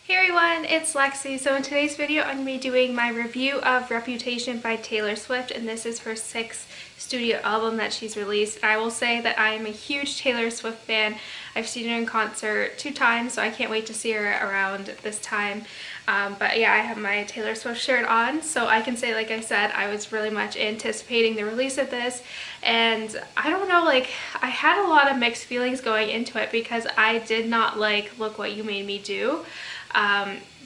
Hey everyone, it's Lexi. So in today's video, I'm going to be doing my review of Reputation by Taylor Swift, and this is her 6th studio album that she's released. I will say that I am a huge Taylor Swift fan. I've seen her in concert 2 times, so I can't wait to see her around this time. But yeah, I have my Taylor Swift shirt on, so I can say, like I said, I was really much anticipating the release of this, and I don't know, like, I had a lot of mixed feelings going into it because I did not like Look What You Made Me Do.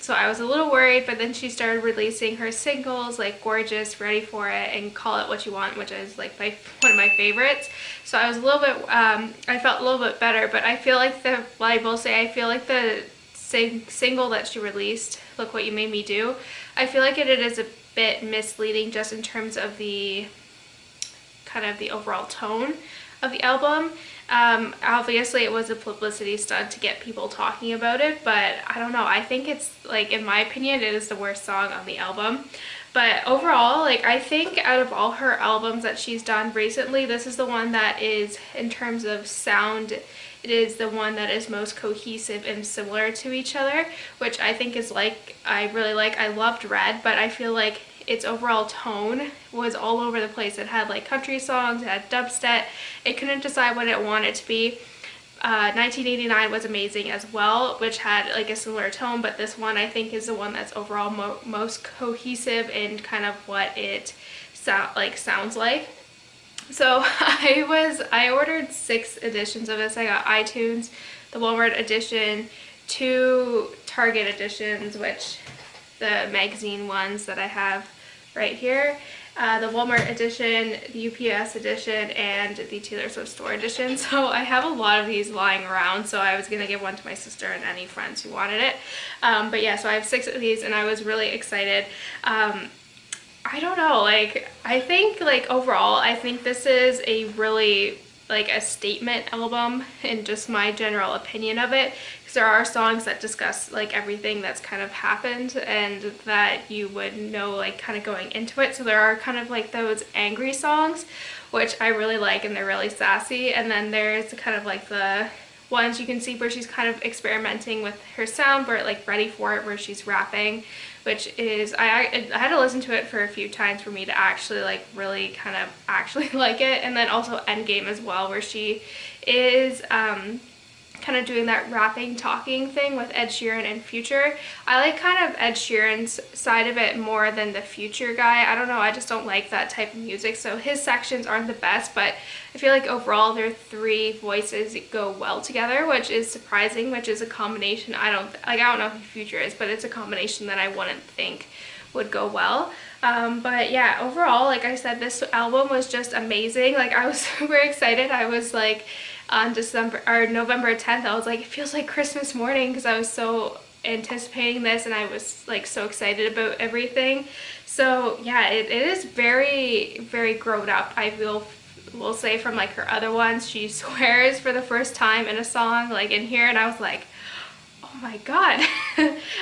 So I was a little worried, but then she started releasing her singles like Gorgeous, Ready For It, and Call It What You Want, which is like one of my favorites. So I was a little bit, I felt a little bit better, but I feel like I will say, I feel like the single that she released, Look What You Made Me Do, I feel like it is a bit misleading just in terms of the kind of the overall tone of the album. Obviously it was a publicity stunt to get people talking about it, but I don't know, I think it's, like, in my opinion, it is the worst song on the album. But overall, like, I think out of all her albums that she's done recently, this is the one that is, in terms of sound, it is the one that is most cohesive and similar to each other, which I think is, like, I really like. I loved Red, but I feel like its overall tone was all over the place. It had like country songs, it had dubstep, it couldn't decide what it wanted to be. 1989 was amazing as well, which had like a similar tone, but this one I think is the one that's overall most cohesive in kind of what it sounds like. So I ordered 6 editions of this. I got iTunes, the Walmart edition, 2 Target editions, which the magazine ones that I have right here, the Walmart edition, the UPS edition, and the Taylor Swift store edition. So I have a lot of these lying around, so I was gonna give one to my sister and any friends who wanted it. But yeah, so I have 6 of these and I was really excited. I don't know, like, I think, like, overall, I think this is a really, like, a statement album in just my general opinion of it, because there are songs that discuss, like, everything that's kind of happened and that you would know, like, kind of going into it. So there are kind of like those angry songs, which I really like, and they're really sassy, and then there's kind of like the ones you can see where she's kind of experimenting with her sound, where like Ready For It, where she's rapping, which is, I had to listen to it for a few times for me to actually like really kind of actually like it. And then also Endgame as well, where she is kind of doing that rapping talking thing with Ed Sheeran and Future. I like kind of Ed Sheeran's side of it more than the Future guy. I don't know, I just don't like that type of music, so his sections aren't the best, but I feel like overall their 3 voices go well together, which is surprising, which is a combination I don't know who Future is, but it's a combination that I wouldn't think would go well. But yeah, overall, like I said, this album was just amazing. Like, I was super excited. I was like, on November 10th, I was like, it feels like Christmas morning, because I was so anticipating this and I was like so excited about everything. So yeah, it is very, very grown up. I will say, from like her other ones, she swears for the first time in a song, like in here, and I was like, oh my god.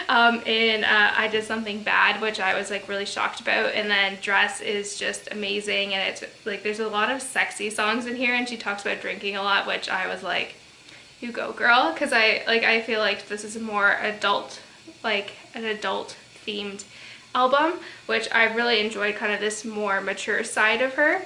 And I Did Something Bad, which I was like really shocked about, and then Dress is just amazing, and it's like there's a lot of sexy songs in here, and she talks about drinking a lot, which I was like, you go girl, because I feel like this is a more adult, like an adult themed album, which I really enjoyed, kind of this more mature side of her.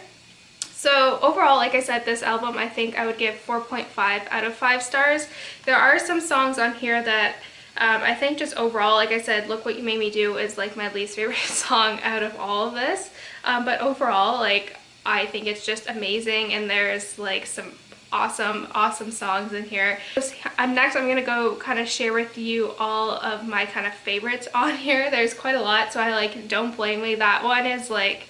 So overall, like I said, this album I think I would give 4.5 out of 5 stars. There are some songs on here that I think just overall, like I said, Look What You Made Me Do is like my least favorite song out of all of this. But overall, like, I think it's just amazing, and there's like some awesome songs in here. Next, I'm gonna go kind of share with you all of my kind of favorites on here. There's quite a lot, so I like Don't Blame Me. That one is like,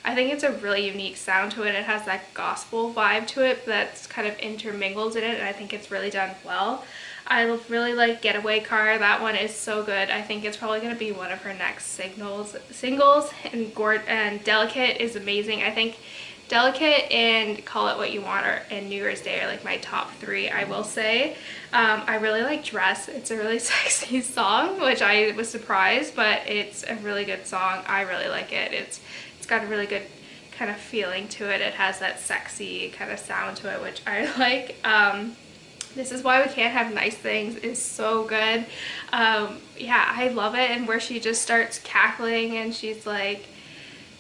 I think it's a really unique sound to it. It has that gospel vibe to it that's kind of intermingled in it, and I think it's really done well. I really like Getaway Car. That one is so good. I think it's probably going to be one of her next singles. And Delicate is amazing. I think Delicate and Call It What You Want and New Year's Day are like my top 3, I will say. I really like Dress. It's a really sexy song, which I was surprised, but it's a really good song. I really like it. It's got a really good kind of feeling to it. It has that sexy kind of sound to it, which I like. This Is Why We Can't Have Nice Things is so good. Yeah, I love it. And where she just starts cackling and she's like,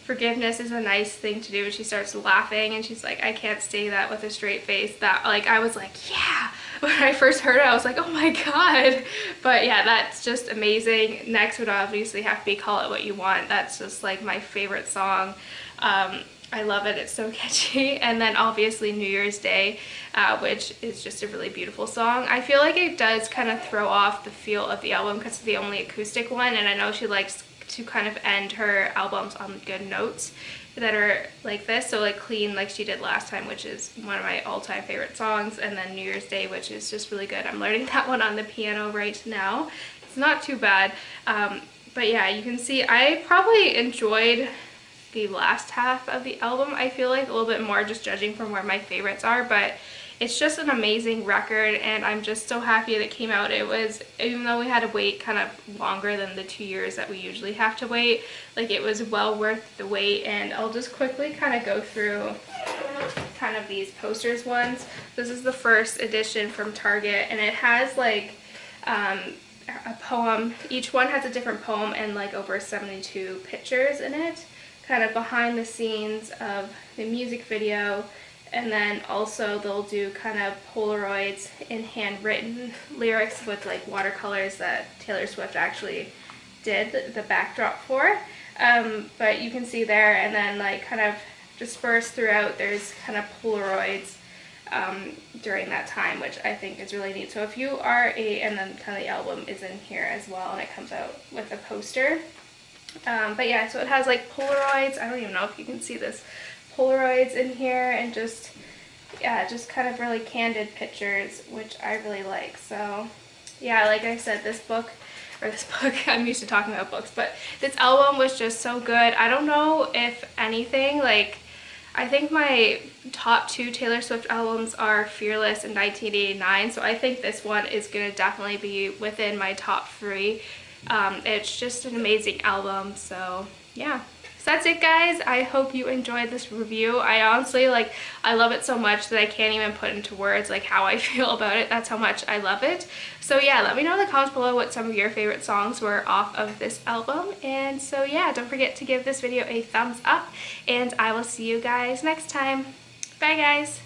forgiveness is a nice thing to do. She starts laughing and she's like, I can't say that with a straight face. That, like, I was like, yeah. When I first heard it, I was like, oh my god. But yeah, that's just amazing. Next would obviously have to be Call It What You Want. That's just like my favorite song. I love it. It's so catchy. And then obviously New Year's Day, which is just a really beautiful song. I feel like it does kind of throw off the feel of the album because it's the only acoustic one, and I know she likes to kind of end her albums on good notes that are like this, so like Clean, like she did last time, which is one of my all-time favorite songs, and then New Year's Day, which is just really good. I'm learning that one on the piano right now. It's not too bad. But yeah, you can see I probably enjoyed the last half of the album, I feel like, a little bit more, just judging from where my favorites are, but it's just an amazing record, and I'm just so happy that it came out. It was, even though we had to wait kind of longer than the 2 years that we usually have to wait, like it was well worth the wait. And I'll just quickly kind of go through kind of these posters ones. This is the first edition from Target, and it has like a poem. Each one has a different poem and like over 72 pictures in it, kind of behind the scenes of the music video. And then also they'll do kind of Polaroids in handwritten lyrics with like watercolors that Taylor Swift actually did the backdrop for. But you can see there, and then like kind of dispersed throughout there's kind of Polaroids during that time, which I think is really neat. So if you are and then kind of the album is in here as well, and it comes out with a poster. But yeah, so it has like Polaroids. I don't even know if you can see this. Polaroids in here, and just, yeah, just kind of really candid pictures, which I really like. So yeah, like I said, this book, I'm used to talking about books, but this album was just so good. I don't know if anything, like, I think my top 2 Taylor Swift albums are Fearless and 1989, so I think this one is going to definitely be within my top 3. It's just an amazing album, so yeah. So that's it, guys. I hope you enjoyed this review. I honestly, like, I love it so much that I can't even put into words like how I feel about it. That's how much I love it. So yeah, let me know in the comments below what some of your favorite songs were off of this album. And so yeah, don't forget to give this video a thumbs up, and I will see you guys next time. Bye, guys.